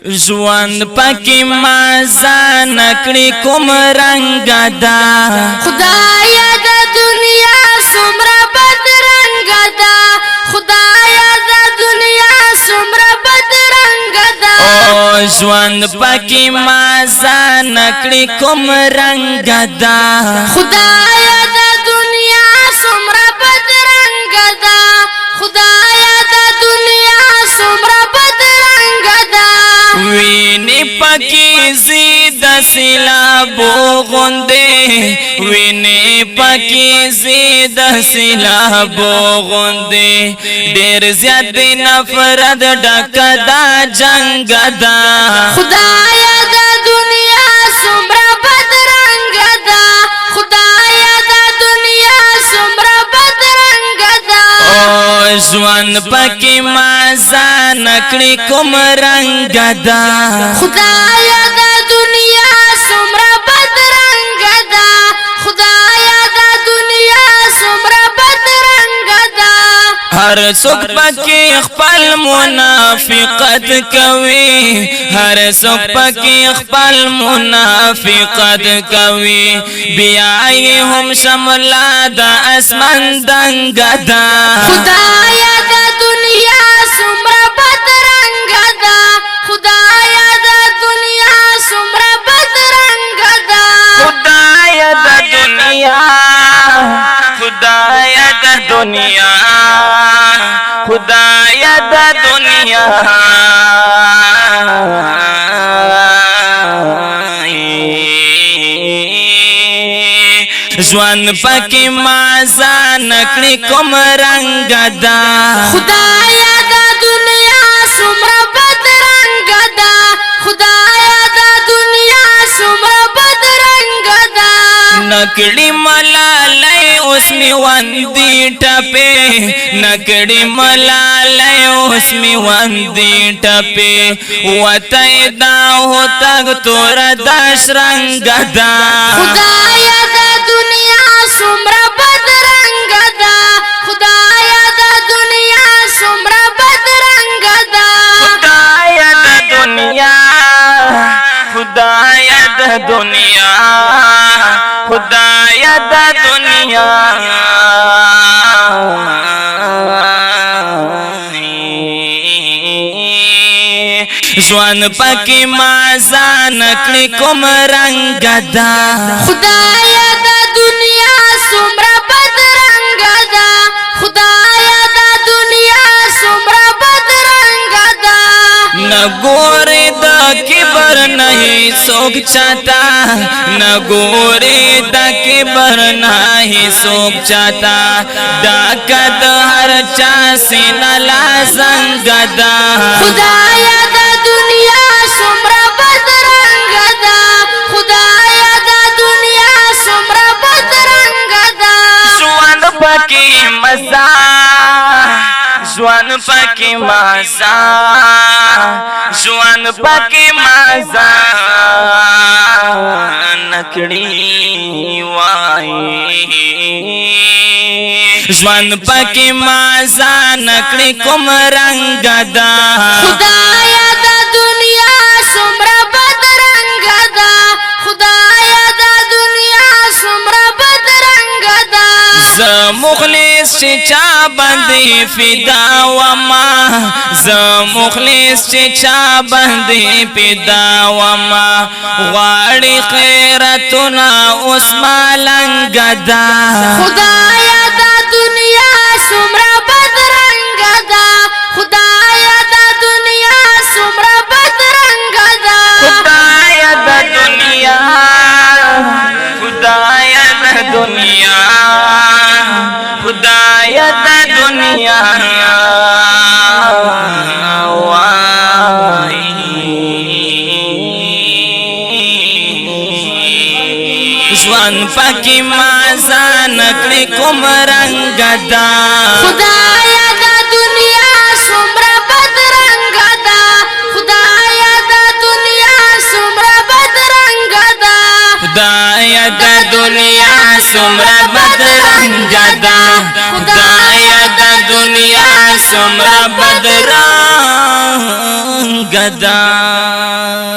ژوند پکې مازه نکړي کوم رنګ دا خدایا د دنیا څومره بد رنګ دا خدایا د دنیا څومره بد رنګ دا او ژوند پکې مازه نکړي کوم رنګ دا خدایا د دنیا څومره بد رنګ دا خدایا د دنیا څومره بد رنګ دا ویني پکې زید سیلابو غوندې ویني پکې زید سیلابو غوندې ډېر زیات نفرت ډک دا جنگ دا خدایا د دنیا څومره بد رنګ دا خدایا د دنیا څومره بد رنګ دا او ژوند پکې مازه نکړي کوم رنګ دا خدایا د دنیا څومره بد رنګ دا خدایا د دنیا څومره بد رنګ دا هر څوک پکې خپل منافقت کوي هر څوک پکې خپل منافقت کوي بیا یې هم شملا د اسمان دنګ دا خدایا د دنیا څومره بد رنګ دا خدایا د دنیا څومره بد رنګ دا خدایا د دنیا خدایا د دنیا خدایا د دنیا ژوند پکې مازه نکړي کوم رنګ دا خدایا د دنیا څومره بد رنګ دا خدایا د دنیا څومره بد رنګ دا نکړي ملالای اوس می وندي ټپه نکړي ملالای اوس می وندي ټپه وته دا هو تک تور داش رنگ دا خدایا د دنیا څومره بد رنګ دا خدایا د دنیا څومره بد رنګ دا خدایا د دنیا خدایا د دنیا خدایا د دنیا ژوند پکې مازه نکړي کوم رنګ دا خدایا د دنیا څومره بد رنګ دا خدایا د دنیا څومره بد رنګ دا نګورې د کبر نه څوک چاته نګورې د کبر نه څوک چاته ډاکه د هر چا سینه لا زنګ دا خدایا د دنیا څومره بد رنګ دا خدایا د دنیا څومره بد رنګ دا ژوند پکې مزه ژوند پکې مزه ژوند پکې مزه نکړي وای ژوند پکې مازه نکړي کوم رنګ دا خدایا د دنیا څومره بد رنګ دا خدایا د دنیا څومره بد رنګ دا ز مخلص چې چا باندې فدا وما ز مخلص چې چا باندې فدا وما غواړي خیرتونه اوس مالنګ دا خدایا د دنیا څومره بد رنګ دا خدایا د دنیا څومره بد رنګ دا خدایا د دنیا خدایا د دنیا خدایا د دنیا وای ژوند پکې مازه نکړي کوم رنګ دا خدایا د دنیا څومره بد رنګ دا خدایا د دنیا څومره بد رنګ دا خدایا د دنیا څومره بد رنګ دا خدایا د دنیا څومره بد رنګ دا دا